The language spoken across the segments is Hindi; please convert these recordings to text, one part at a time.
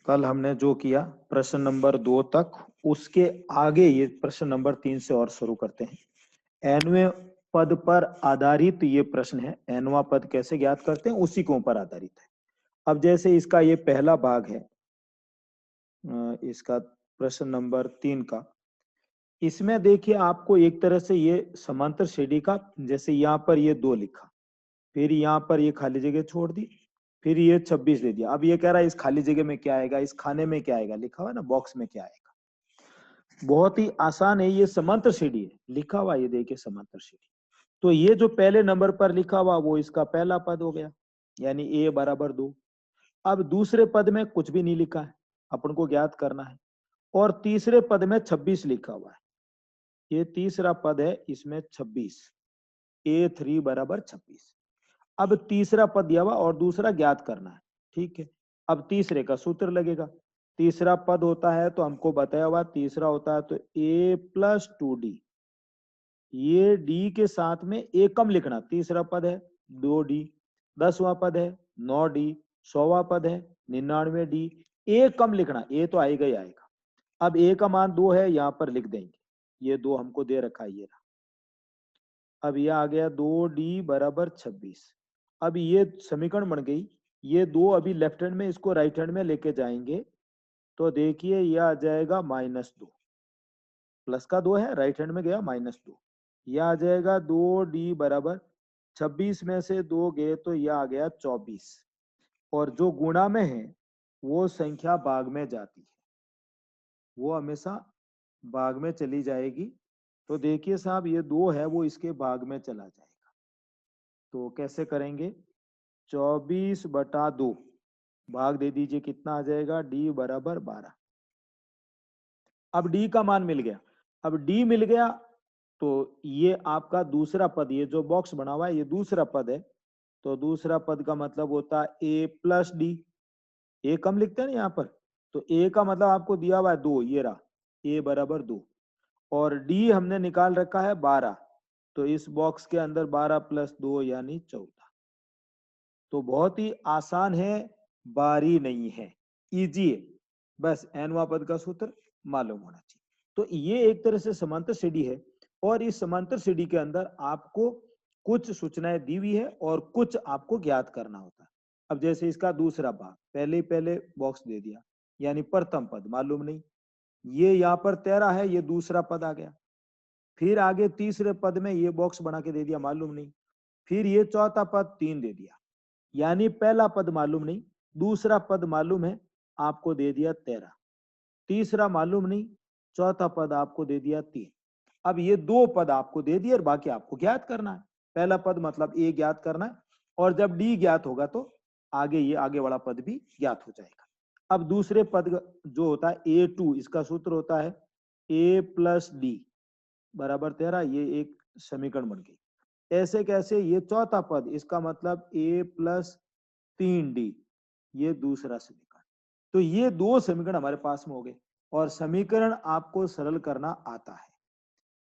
कल हमने जो किया प्रश्न नंबर 2 तक, उसके आगे ये प्रश्न नंबर 3 से और शुरू करते हैं। nवें पद पर आधारित ये प्रश्न है। nवां पद कैसे ज्ञात करते हैं, उसी के ऊपर आधारित है। अब जैसे इसका ये पहला भाग है, इसका प्रश्न नंबर 3 का, इसमें देखिए आपको एक तरह से ये समांतर श्रेणी का, जैसे यहाँ पर ये 2 लिखा, फिर यहाँ पर ये खाली जगह छोड़ दी, फिर ये 26 दे दिया। अब ये कह रहा है इस खाली जगह में क्या आएगा, इस खाने में क्या आएगा, लिखा हुआ है ना बॉक्स में क्या आएगा। बहुत ही आसान है, ये समांतर श्रेणी है, लिखा हुआ ये देखिए समांतर श्रेणी। तो ये जो पहले नंबर पर लिखा हुआ वो इसका पहला पद हो गया, यानी a बराबर 2। अब दूसरे पद में कुछ भी नहीं लिखा है, अपन को ज्ञात करना है। और तीसरे पद में 26 लिखा हुआ है, ये तीसरा पद है, इसमें 26, a3 बराबर 26। अब तीसरा पद दिया हुआ और दूसरा ज्ञात करना है, ठीक है। अब तीसरे का सूत्र लगेगा, तीसरा पद होता है तो हमको बताया हुआ तीसरा होता है तो a प्लस 2d, ये d के साथ में a कम लिखना। तीसरा पद है 2d, 10वां पद है 9d, 100वां पद है 99d, a कम लिखना, a तो आएगा ही आएगा। अब a का मान 2 है, यहाँ पर लिख देंगे, ये 2 हमको दे रखा है, ये रहा। अब ये आ गया 2d बराबर 26। अब ये समीकरण बन गई, ये 2 अभी लेफ्ट हैंड में, इसको राइट हैंड में लेके जाएंगे तो देखिए ये आ जाएगा -2, प्लस का 2 है, राइट हैंड में गया -2, यह आ जाएगा 2d बराबर 26 में से 2 गए तो यह आ गया 24। और जो गुणा में है वो संख्या भाग में जाती है, वो हमेशा भाग में चली जाएगी। तो देखिए साहब ये 2 है वो इसके भाग में चला जाएगा, तो कैसे करेंगे, 24/2 भाग दे दीजिए, कितना आ जाएगा, d बराबर 12। अब d का मान मिल गया। अब d मिल गया तो ये आपका दूसरा पद, ये जो बॉक्स बना हुआ है ये दूसरा पद है, तो दूसरा पद का मतलब होता है a प्लस डी। ए कम लिखते हैं ना यहाँ पर, तो a का मतलब आपको दिया हुआ है 2, ये रहा a बराबर 2। और d हमने निकाल रखा है 12, तो इस बॉक्स के अंदर 12 प्लस 2 यानी 14। तो बहुत ही आसान है, बारी नहीं है, इजी है, बस nवां पद का सूत्र मालूम होना चाहिए। तो ये एक तरह से समांतर श्रेणी है, और इस समांतर श्रेणी के अंदर आपको कुछ सूचनाएं दी हुई है और कुछ आपको ज्ञात करना होता है। अब जैसे इसका दूसरा भाग, पहले बॉक्स दे दिया, यानी प्रथम पद मालूम नहीं, ये यहाँ पर 13 है, ये दूसरा पद आ गया। फिर आगे तीसरे पद में ये बॉक्स बना के दे दिया, मालूम नहीं। फिर ये चौथा पद 3 दे दिया, यानी पहला पद मालूम नहीं, दूसरा पद मालूम है, आपको दे दिया 13, तीसरा मालूम नहीं, चौथा पद आपको दे दिया 3। अब ये 2 पद आपको दे दिए और बाकी आपको ज्ञात करना है। पहला पद मतलब a ज्ञात करना है, और जब d ज्ञात होगा तो आगे ये आगे वाला पद भी ज्ञात हो जाएगा। अब दूसरे पद जो होता है a2, इसका सूत्र होता है a प्लस डी बराबर 13, ये एक समीकरण बन गई। ऐसे कैसे, ये चौथा पद, इसका मतलब a प्लस 3d, ये दूसरा समीकरण। तो ये 2 समीकरण हमारे पास में हो गए, और समीकरण आपको सरल करना आता है।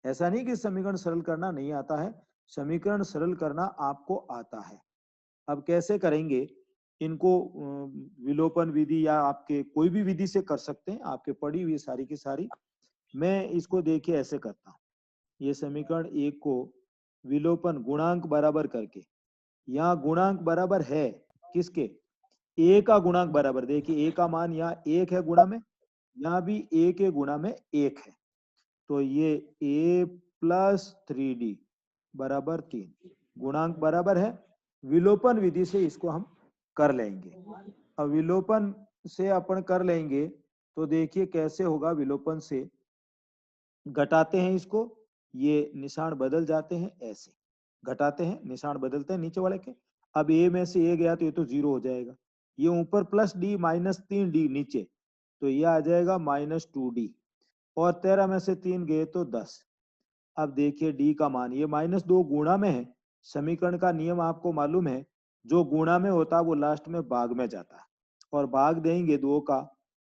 ऐसा नहीं कि समीकरण सरल करना नहीं आता है, समीकरण सरल करना आपको आता है। अब कैसे करेंगे इनको, विलोपन विधि या आपके कोई भी विधि से कर सकते हैं, आपके पढ़ी हुई सारी की सारी। मैं इसको देखिए ऐसे करता हूँ, ये समीकरण 1 को विलोपन गुणांक बराबर करके, यहाँ गुणांक बराबर है किसके, a का गुणांक बराबर, देखिए a का मान यहाँ 1 है गुणा में, यहाँ भी a के गुणा में 1 है, तो ये a प्लस 3d बराबर 3, गुणांक बराबर है। विलोपन विधि से इसको हम कर लेंगे। अब विलोपन से अपन कर लेंगे तो देखिए कैसे होगा, विलोपन से घटाते हैं इसको, ये निशान बदल जाते हैं, ऐसे घटाते हैं निशान बदलते हैं नीचे वाले के। अब a में से a गया तो ये तो 0 हो जाएगा, ये ऊपर प्लस d माइनस 3d नीचे, तो ये आ जाएगा -2d, और 13 में से 3 गए तो 10। अब देखिए d का मान, ये -2 गुणा में है, समीकरण का नियम आपको मालूम है, जो गुणा में होता है वो लास्ट में भाग में जाता है, और भाग देंगे 2 का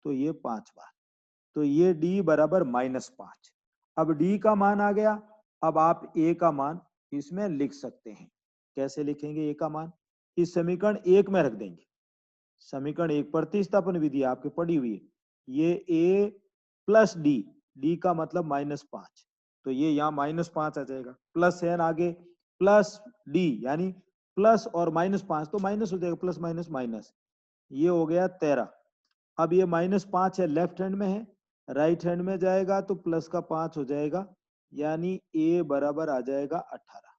तो ये 5 बार, तो ये d बराबर -5। अब d का मान आ गया, अब आप a का मान इसमें लिख सकते हैं। कैसे लिखेंगे a का मान, इस समीकरण 1 में रख देंगे, समीकरण एक प्रतिस्थापन विधि आपके पड़ी हुई है, ये a प्लस डी, डी का मतलब -5, तो ये यहाँ -5 आ जाएगा, प्लस n आगे प्लस डी यानी प्लस और -5 तो माइनस हो जाएगा, प्लस माइनस माइनस, ये हो गया 13। अब ये -5 है, लेफ्ट हैंड में है, राइट हैंड में जाएगा तो प्लस का 5 हो जाएगा, यानी a बराबर आ जाएगा 18।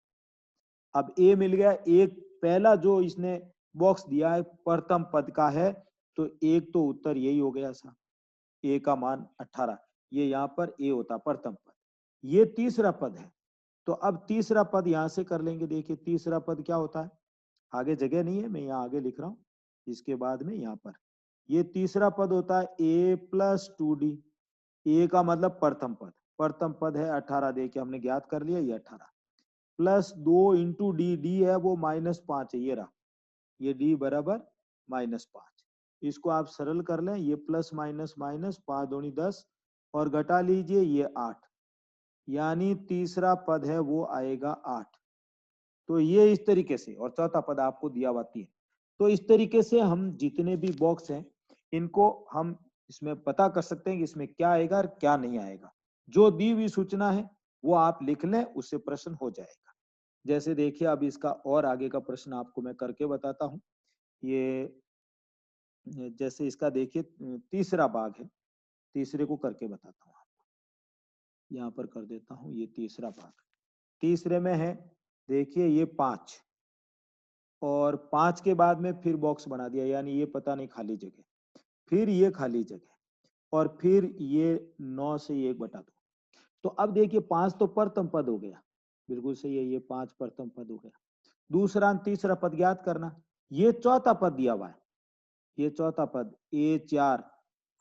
अब a मिल गया, एक पहला जो इसने बॉक्स दिया है प्रथम पद का है, तो एक तो उत्तर यही हो गया सा, a का मान 18, ये यहाँ पर a होता प्रथम पद। ये तीसरा पद है, तो अब तीसरा पद यहां से कर लेंगे। देखिए तीसरा पद क्या होता है, आगे जगह नहीं है, मैं यहाँ आगे लिख रहा हूँ, इसके बाद में यहाँ पर ये तीसरा पद होता है a प्लस 2d, a का मतलब प्रथम पद, प्रथम पद है 18, देखिए हमने ज्ञात कर लिया, ये 18 प्लस 2 इंटू डी, डी है वो -5 है, ये रहा, ये डी बराबर -5। इसको आप सरल कर लें, ये प्लस माइनस माइनस 5 दूनी 10 और घटा लीजिए, ये 8, यानी तीसरा पद है वो आएगा 8। तो ये इस तरीके से, और चौथा पद आपको दिया हुआ 3। तो इस तरीके से हम जितने भी बॉक्स हैं इनको हम इसमें पता कर सकते हैं कि इसमें क्या आएगा और क्या नहीं आएगा। जो दी हुई सूचना है वो आप लिख लें, उससे प्रश्न हो जाएगा। जैसे देखिए अब इसका और आगे का प्रश्न आपको मैं करके बताता हूँ। ये जैसे इसका देखिए तीसरा भाग है, तीसरे को करके बताता हूँ आपको, यहाँ पर कर देता हूँ। ये तीसरा भाग, तीसरे में है देखिए ये 5 और 5 के बाद में फिर बॉक्स बना दिया, यानी ये पता नहीं खाली जगह, फिर ये खाली जगह और फिर ये 9 से 1/2। तो अब देखिए 5 तो प्रथम पद हो गया, बिल्कुल सही है, ये 5 प्रथम पद हो गया। दूसरा तीसरा पद ज्ञात करना, ये चौथा पद दिया हुआ है, ये चौथा पद a4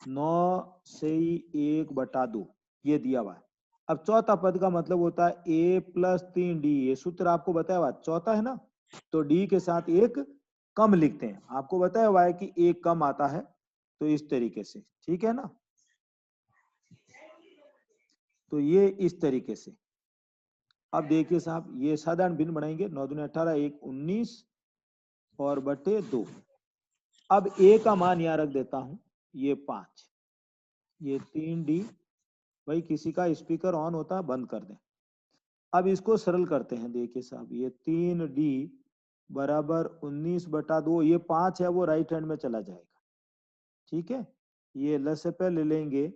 9 से 1/2 ये दिया हुआ है। अब चौथा पद का मतलब होता है a प्लस 3d, ये सूत्र आपको बताया हुआ चौथा है ना, तो d के साथ एक कम लिखते हैं, आपको बताया हुआ है कि एक कम आता है, तो इस तरीके से, ठीक है ना। तो ये इस तरीके से, अब देखिए साहब ये साधारण भिन्न बनाएंगे, 9 दूनी 18, 1 19 और बटे 2। अब a का मान यहाँ रख देता हूं, ये 5, ये 3d, भाई किसी का स्पीकर ऑन होता है बंद कर दें। अब इसको सरल करते हैं, देखिए साहब ये 3d बराबर 19/2, ये 5 है वो राइट हैंड में चला जाएगा, ठीक है। ये लसपे ले लेंगे,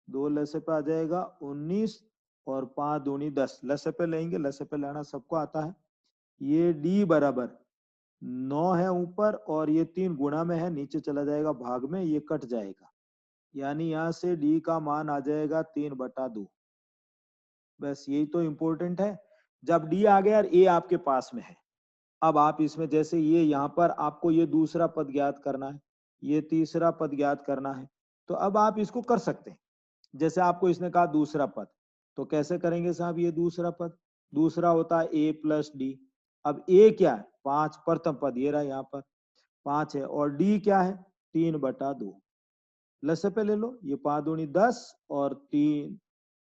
2 लसपे आ जाएगा 19 और 5 दूनी 10, लसपे लेंगे, लसपे लेना सबको आता है। ये d बराबर 9 है ऊपर और ये 3 गुणा में है, नीचे चला जाएगा भाग में, ये कट जाएगा, यानी यहां से d का मान आ जाएगा 3/2। बस यही तो इम्पोर्टेंट है। जब d आ गया और a आपके पास में है, अब आप इसमें जैसे ये यहाँ पर आपको ये दूसरा पद ज्ञात करना है, ये तीसरा पद ज्ञात करना है, तो अब आप इसको कर सकते हैं। जैसे आपको इसने कहा दूसरा पद, तो कैसे करेंगे साहब, ये दूसरा पद, दूसरा होता है a प्लस डी। अब a क्या है, 5 प्रथम पद, ये रहा यहाँ पर 5 है, और d क्या है 3/2, लसपे ले लो, ये 5 दूनी 10 और 3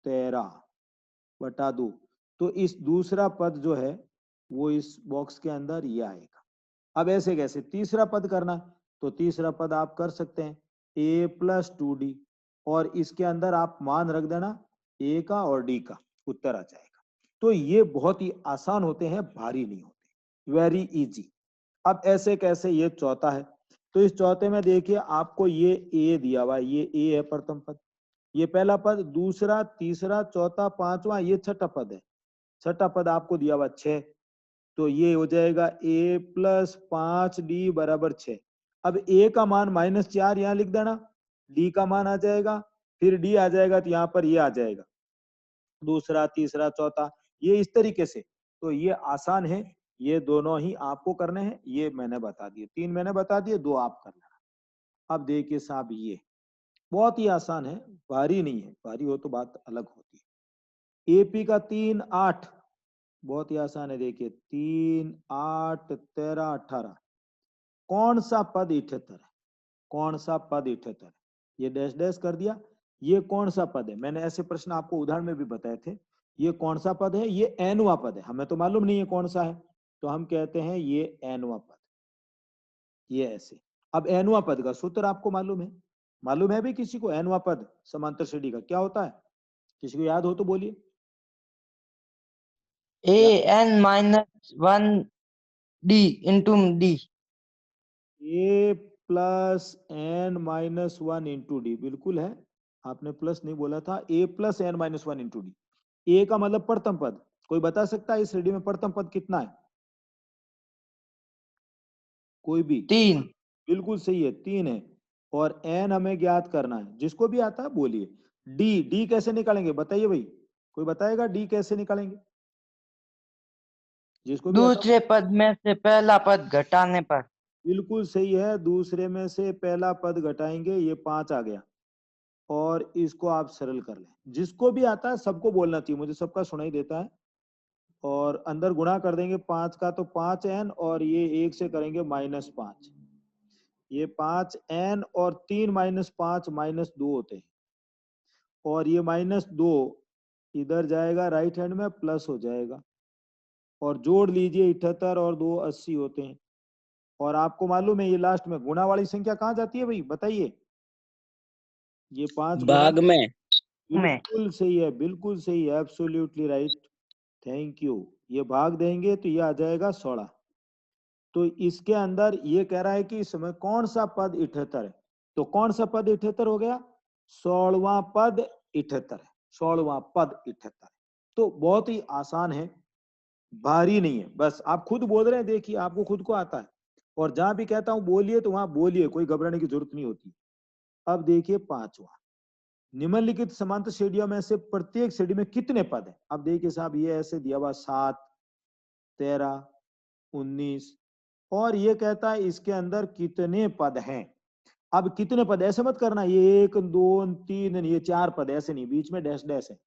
13/2। तो इस दूसरा पद जो है वो इस बॉक्स के अंदर ये आएगा। अब ऐसे कैसे तीसरा पद करना, तो तीसरा पद आप कर सकते हैं a प्लस 2d, और इसके अंदर आप मान रख देना a का और d का, उत्तर आ जाएगा। तो ये बहुत ही आसान होते हैं, भारी नहीं होते, वेरी इजी। अब ऐसे कैसे, ये चौथा है, तो इस चौथे में देखिए आपको ये a दिया हुआ है, ये a है प्रथम पद, ये पहला पद, दूसरा तीसरा चौथा पांचवा ये छठा पद है, छठा पद आपको दिया हुआ 6, तो ये हो जाएगा a प्लस 5d बराबर 6। अब a का मान -4 यहाँ लिख देना, d का मान आ जाएगा, फिर d आ जाएगा तो यहाँ पर ये आ जाएगा, दूसरा तीसरा चौथा, ये इस तरीके से। तो ये आसान है, ये दोनों ही आपको करने हैं, ये मैंने बता दिए, 3 मैंने बता दिए, 2 आप कर लेना। अब देखिए साहब ये बहुत ही आसान है, भारी नहीं है, भारी हो तो बात अलग होती है। एपी का 3 8, बहुत ही आसान है, देखिए 3 8 13 18, कौन सा पद 78 है, कौन सा पद 78 है, ये डैश डैश कर दिया, ये कौन सा पद है, मैंने ऐसे प्रश्न आपको उदाहरण में भी बताए थे, ये कौन सा पद है, ये एनवा पद है, हमें तो मालूम नहीं है कौन सा है, तो हम कहते हैं ये एनवा पद, ये ऐसे। अब nवां पद का सूत्र आपको मालूम है भी किसी को? nवां पद समांतर श्रेणी का क्या होता है? किसी को याद हो तो बोलिए। an-1d into D. a plus N minus one into D, बिल्कुल है, आपने प्लस नहीं बोला था। a plus N minus one into D. A का मतलब प्रथम पद। कोई बता सकता है इस श्रेणी में प्रथम पद कितना है? कोई भी? 3। बिल्कुल सही है, 3 है। और एन हमें ज्ञात करना है, जिसको भी आता है बोलिए। डी कैसे निकालेंगे बताइए भाई, कोई बताएगा डी कैसे निकालेंगे? जिसको भी आता। दूसरे पद में से पहला पद घटाने पर। बिल्कुल सही है, दूसरे में से पहला पद घटाएंगे, ये 5 आ गया। और इसको आप सरल कर लें, जिसको भी आता है सबको बोलना चाहिए, मुझे सबका सुनाई देता है। और अंदर गुणा कर देंगे 5 का तो 5n, और ये 1 से करेंगे -5। ये 5n और 3 -5 -2 होते हैं। और ये -2 इधर जाएगा राइट हैंड में, प्लस हो जाएगा। और जोड़ लीजिए 78 और 2 80 होते हैं। और आपको मालूम है ये लास्ट में गुणा वाली संख्या कहाँ जाती है भाई बताइए? ये 5 गुना। भाग में। बिल्कुल सही है, बिल्कुल सही है, एब्सोल्युटली राइट, थैंक यू। ये भाग देंगे तो ये आ जाएगा 16। तो इसके अंदर ये कह रहा है कि इसमें कौन सा पद 78 है? तो कौन सा पद 78 हो गया? 16वां पद 78 है, 16वां पद 78 है। तो बहुत ही आसान है, भारी नहीं है, बस आप खुद बोल रहे हैं, देखिए आपको खुद को आता है। और जहां भी कहता हूं बोलिए तो वहां बोलिए, कोई घबराने की जरूरत नहीं होती। अब देखिए 5वां, निम्नलिखित समांतर श्रेणियों में से प्रत्येक श्रेणी में कितने पद हैं? अब देखिए साहब, ये ऐसे दिया हुआ 7, 13, 19, और ये कहता है इसके अंदर कितने पद हैं। अब कितने पद ऐसे मत करना, ये 1 2 3 ये 4 पद, ऐसे नहीं, बीच में डैश डैश है।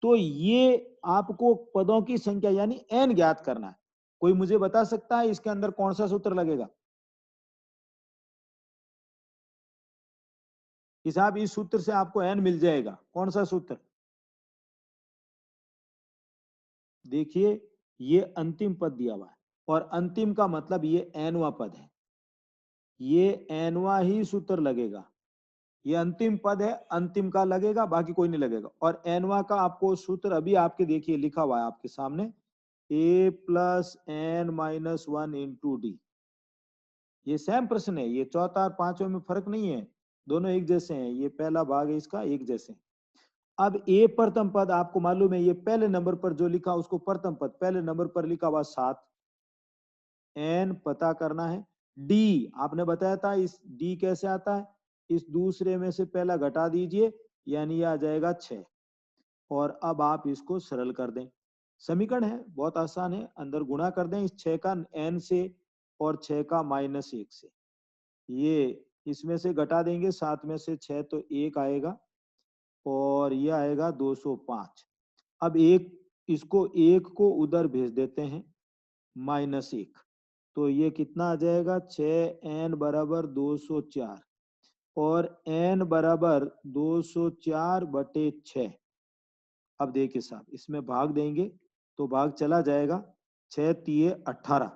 तो ये आपको पदों की संख्या यानी n ज्ञात करना है। कोई मुझे बता सकता है इसके अंदर कौन सा सूत्र लगेगा? कि साहब इस सूत्र से आपको n मिल जाएगा, कौन सा सूत्र? देखिए ये अंतिम पद दिया हुआ है, और अंतिम का मतलब ये nवां पद है, ये nवां ही सूत्र लगेगा। ये अंतिम पद है, अंतिम का लगेगा, बाकी कोई नहीं लगेगा। और nवां का आपको सूत्र अभी आपके देखिए लिखा हुआ है आपके सामने, a plus N minus one into d. ये सेम प्रश्न है, ये चौथा और पांचवें में फर्क नहीं है, दोनों एक जैसे हैं, ये पहला भाग है इसका एक जैसे। अब ए प्रथम पद आपको मालूम है, ये पहले नंबर पर जो लिखा उसको प्रथम पद, पहले नंबर पर लिखा हुआ 7, एन पता करना है। डी आपने बताया था, इस डी कैसे आता है? इस दूसरे में से पहला घटा दीजिए, यानी आ जाएगा 6। और अब आप इसको सरल कर दें, समीकरण है बहुत आसान है, अंदर गुणा कर दें इस 6 का n से और 6 का -1 से। ये इसमें से घटा देंगे 7 में से 6 तो 1 आएगा, और ये आएगा 205। अब एक इसको 1 को उधर भेज देते हैं -1, तो ये कितना आ जाएगा? 6n बराबर 204, और n बराबर 204/6। अब देखिए साहब, इसमें भाग देंगे तो भाग चला जाएगा, 6 तिये 18,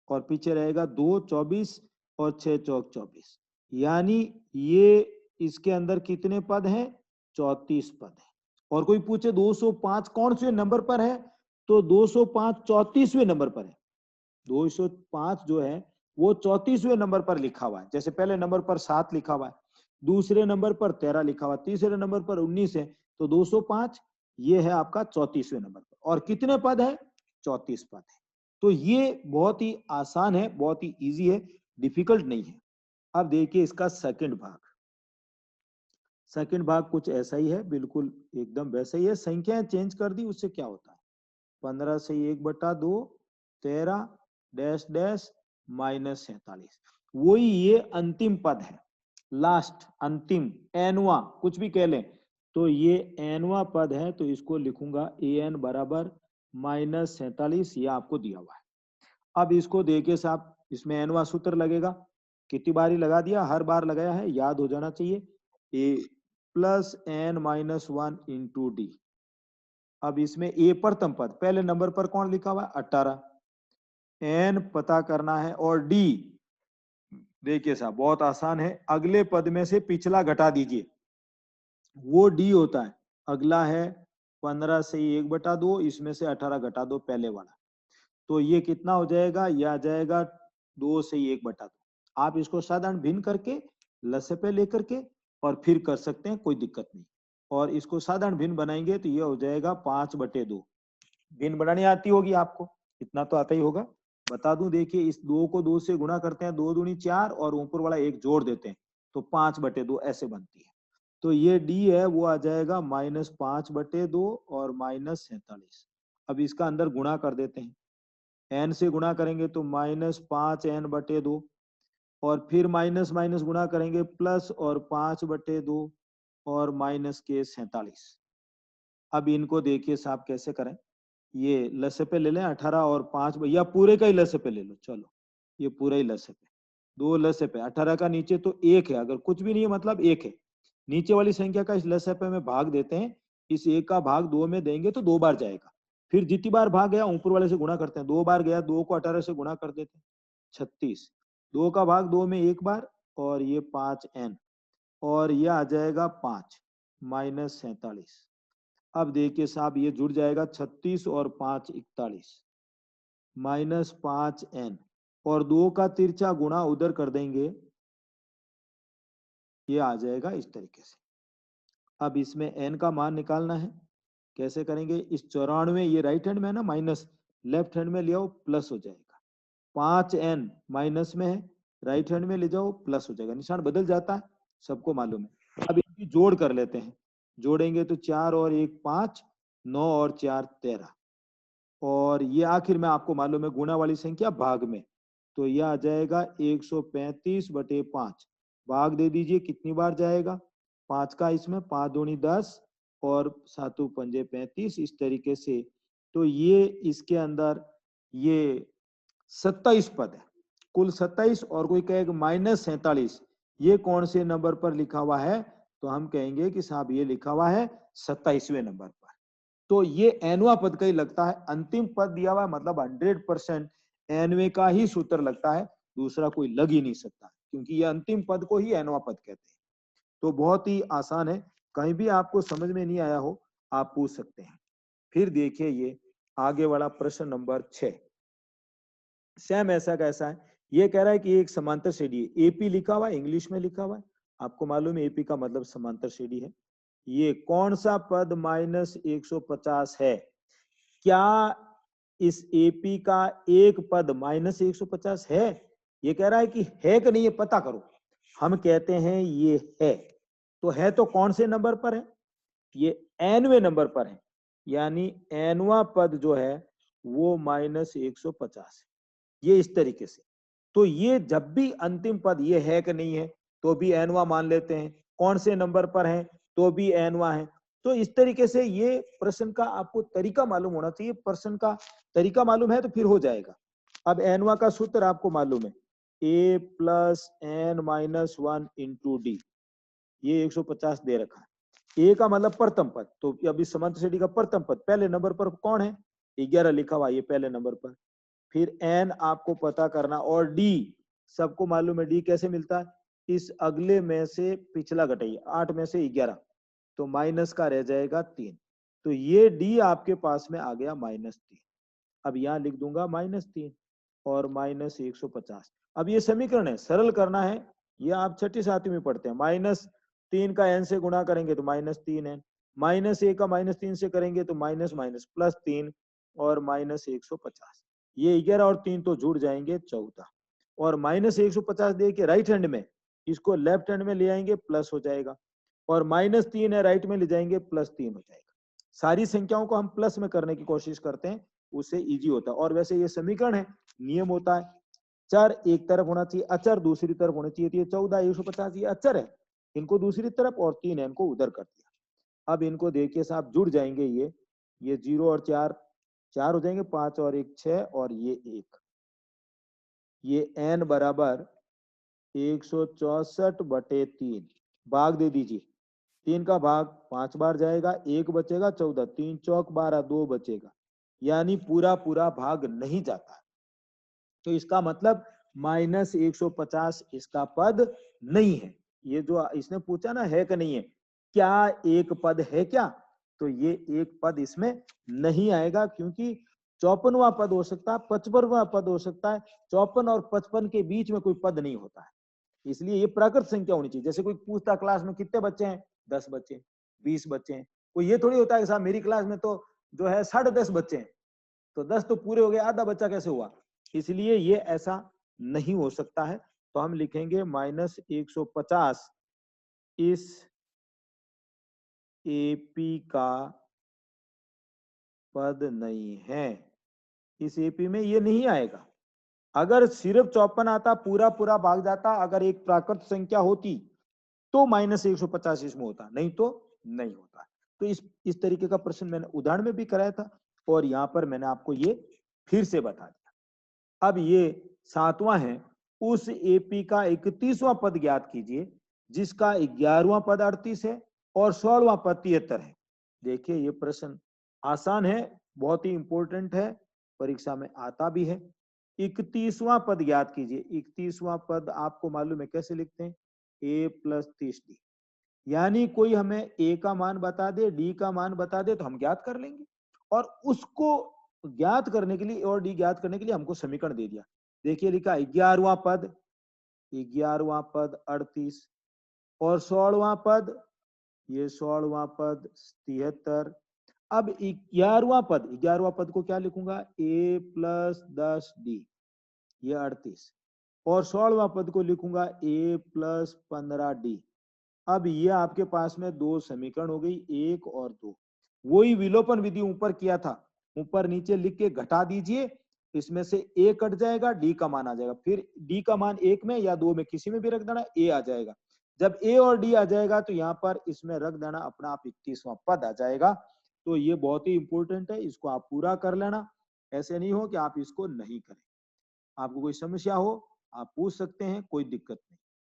और पीछे रहेगा 2 24, और 6 चौक 24, यानी ये इसके अंदर कितने पद हैं? 34 पद है। और कोई पूछे 205 कौन से नंबर पर है, तो 205 34वें नंबर पर है। 205 जो है वो 34वें नंबर पर लिखा हुआ है, जैसे पहले नंबर पर 7 लिखा हुआ है, दूसरे नंबर पर 13 लिखा हुआ है, तीसरे नंबर पर 19 है, तो 205 ये है आपका 34वें नंबर पर। और कितने पद है? 34 पद है। तो ये बहुत ही आसान है, बहुत ही इजी है, डिफिकल्ट नहीं है। अब देखिए इसका सेकंड भाग, सेकंड भाग कुछ ऐसा ही है, बिल्कुल एकदम वैसा ही है, संख्याएं चेंज कर दी, उससे क्या होता है? 15 से 1/2, 13 डैश डैश -47, वही ये अंतिम पद है, लास्ट अंतिम एनवा कुछ भी कह लें, तो ये एनवा पद है, तो इसको लिखूंगा an बराबर -47, ये आपको दिया हुआ है। अब इसको देखिए साहब, इसमें एनवा सूत्र लगेगा, कितनी बारी लगा दिया? हर बार लगाया है, याद हो जाना चाहिए, a plus N minus one into d. अब इसमें ए प्रथम पद, पहले नंबर पर कौन लिखा हुआ है? 18, एन पता करना है, और डी देखिए साहब बहुत आसान है, अगले पद में से पिछला घटा दीजिए, वो डी होता है। अगला है 15 से 1/2, इसमें से 18 घटा दो पहले वाला, तो ये कितना हो जाएगा, ये आ जाएगा 2 से 1/2। आप इसको साधारण भिन्न करके लसे पे लेकर के और फिर कर सकते हैं, कोई दिक्कत नहीं। और इसको साधारण भिन्न बनाएंगे तो ये हो जाएगा 5/2। भिन्न बनानी आती होगी आपको, इतना तो आता ही होगा। बता दूं, देखिए इस 2 को 2 से गुणा करते हैं, 2 दूनी 4 और ऊपर वाला 1 जोड़ देते हैं तो 5/2 ऐसे बनती है। तो ये डी है वो आ जाएगा -5/2 और -47। अब इसका अंदर गुणा कर देते हैं, एन से गुणा करेंगे तो -5n/2 और फिर माइनस माइनस गुणा करेंगे प्लस और 5/2 और -47। अब इनको देखिए साहब कैसे करें, ये लसे पे ले लें 18 और 5, या पूरे का ही लसे पे ले लो, चलो ये पूरा ही लसे पे, 2 लसे पे 18 का नीचे तो 1 है, अगर कुछ भी नहीं है मतलब 1 है, नीचे वाली संख्या का इस लसे पे में भाग देते हैं, इस 1 का भाग 2 में देंगे तो 2 बार जाएगा, फिर जितनी बार भाग गया ऊपर वाले से गुणा करते हैं, 2 बार गया 2 को 18 से गुणा कर देते हैं 36, 2 का भाग 2 में 1 बार और ये 5n और ये आ जाएगा 5 -47। अब देखिए साहब ये जुड़ जाएगा 36 और 5 41 -5n और 2 का तिरछा गुणा उधर कर देंगे, ये आ जाएगा इस तरीके से। अब इसमें n का मान निकालना है, कैसे करेंगे, इस 94 ये राइट हैंड में है ना, माइनस लेफ्ट हैंड में ले आओ प्लस हो जाएगा, 5n माइनस में है राइट हैंड में ले जाओ प्लस हो जाएगा, निशान बदल जाता है सबको मालूम है। अब इसकी जोड़ कर लेते हैं, जोड़ेंगे तो 4 और 1 5, 9 और 4 13 और ये आखिर में आपको मालूम है गुणा वाली संख्या भाग में, तो यह आ जाएगा 135/5। भाग दे दीजिए कितनी बार जाएगा, 5 का इसमें 5 दूनी 10 और 7 पंजे 35, इस तरीके से। तो ये इसके अंदर ये 27 पद है, कुल 27 और कोई कहेगा -47, ये कौन से नंबर पर लिखा हुआ है, तो हम कहेंगे कि साहब ये लिखा हुआ है 27वें नंबर पर। तो ये एनवा पद का ही लगता है, अंतिम पद दिया हुआ है मतलब 100% एनवे का ही सूत्र लगता है, दूसरा कोई लग ही नहीं सकता, क्योंकि ये अंतिम पद को ही एनवा पद कहते हैं। तो बहुत ही आसान है, कहीं भी आपको समझ में नहीं आया हो आप पूछ सकते हैं। फिर देखिए ये आगे वाला प्रश्न नंबर 6, सेम ऐसा कैसा है, ये कह रहा है कि एक समांतर श्रेणी है, एपी लिखा हुआ है, इंग्लिश में लिखा हुआ है, आपको मालूम है एपी का मतलब समांतर श्रेणी है। ये कौन सा पद -150 है, क्या इस एपी का एक पद -150 है, ये कह रहा है कि है कि नहीं, ये पता करो। हम कहते हैं ये है, तो है तो कौन से नंबर पर है, ये एनवे नंबर पर है, यानी एनवा पद जो है वो -150 है, ये इस तरीके से। तो ये जब भी अंतिम पद ये है कि नहीं है तो भी एनवा मान लेते हैं, कौन से नंबर पर है तो भी एनवा है। तो इस तरीके से ये प्रश्न का आपको तरीका मालूम होना चाहिए, प्रश्न का तरीका मालूम है तो फिर हो जाएगा। अब एनवा का सूत्र आपको मालूम है, a + n-1 × d, ये 150 दे रखा है। ए का मतलब प्रथम पद, तो अभी समांतर श्रेणी का प्रथम पद पहले नंबर पर कौन है, 11 लिखा हुआ ये पहले नंबर पर। फिर n आपको पता करना और d सबको मालूम है, d कैसे मिलता है, इस अगले में से पिछला घटाइए, 8 में से 11 तो माइनस का रह जाएगा 3, तो ये d आपके पास में आ गया -3। अब यहाँ लिख दूंगा -3 और -150। अब ये समीकरण है, सरल करना है, ये आप 6ठी 7वीं में पढ़ते हैं, -3 का n से गुणा करेंगे तो -3n, -1 का -3 से करेंगे तो माइनस माइनस +3 और -150, ये 11 और 3 तो जुड़ जाएंगे 14 और -150 दे के राइट हैंड में इसको लेफ्ट हैंड में ले आएंगे प्लस हो जाएगा और -3 है राइट में ले जाएंगे +3 हो जाएगा। सारी संख्याओं को हम प्लस में करने की कोशिश करते हैं, उससे इजी होता है। और वैसे ये समीकरण है, नियम होता है, चर एक तरफ होना चाहिए, अचर दूसरी तरफ होना चाहिए। तो ये 14 150 ये अचर है, इनको दूसरी तरफ और 3 है इनको उधर कर दिया। अब इनको देखिए साहब जुड़ जाएंगे, ये 0 और 4 4 हो जाएंगे, 5 और 1 6 और ये 1, ये n बराबर 164/3, भाग दे दीजिए, 3 का भाग 5 बार जाएगा, 1 बचेगा 14, 3 चौक 12, 2 बचेगा, यानी पूरा पूरा भाग नहीं जाता है। तो इसका मतलब -150 इसका पद नहीं है। ये जो इसने पूछा ना है कि नहीं है, क्या एक पद है क्या, तो ये एक पद इसमें नहीं आएगा, क्योंकि 54वां पद हो सकता है, 55वां पद हो सकता है, 54 और 55 के बीच में कोई पद नहीं होता है। इसलिए ये प्राकृत संख्या होनी चाहिए। जैसे कोई पूछता क्लास में कितने बच्चे हैं, 10 बच्चे, 20 बच्चे हैं, कोई ये थोड़ी होता है कि साहब मेरी क्लास में तो जो है 10.5 बच्चे हैं, तो 10 तो पूरे हो गए, आधा बच्चा कैसे हुआ। इसलिए ये ऐसा नहीं हो सकता है। तो हम लिखेंगे -150 इस एपी का पद नहीं है। इस एपी में ये नहीं आएगा। अगर सिर्फ 54 आता, पूरा पूरा भाग जाता, अगर एक प्राकृत संख्या होती तो -150 इसमें होता, नहीं तो नहीं होता। तो इस तरीके का प्रश्न मैंने उदाहरण में भी कराया था, और यहां पर मैंने आपको ये फिर से बता दिया। अब ये 7वां है, उस एपी का 31वां पद ज्ञात कीजिए जिसका 11वां पद 38 है और 16वां पद 73 है। देखिए ये प्रश्न आसान है, बहुत ही इंपॉर्टेंट है, परीक्षा में आता भी है। 31वां पद ज्ञात कीजिए। 31वां पद आपको मालूम है कैसे लिखते हैं, a + 30d। यानी कोई हमें a का मान बता दे, d का मान बता दे, तो हम ज्ञात कर लेंगे। और उसको ज्ञात करने के लिए और d ज्ञात करने के लिए हमको समीकरण दे दिया। देखिए लिखा 11वां पद, 11वां पद 38 और 16वां पद, ये 16वां पद 73। अब 11वां पद को क्या लिखूंगा, a + 10d, ये 38, और 16वां पद को लिखूंगा a + 15d। अब ये आपके पास में दो समीकरण हो गई, 1 और 2। वही विलोपन विधि ऊपर किया था, ऊपर नीचे लिख के घटा दीजिए, इसमें से a कट जाएगा, d का मान आ जाएगा, फिर d का मान 1 में या 2 में किसी में भी रख देना, a आ जाएगा। जब a और d आ जाएगा तो यहाँ पर इसमें रख देना अपना आप 31वां पद आ जाएगा। तो ये बहुत ही इंपॉर्टेंट है, इसको आप पूरा कर लेना। ऐसे नहीं हो कि आप इसको नहीं करें। आपको कोई समस्या हो आप पूछ सकते हैं, कोई दिक्कत नहीं।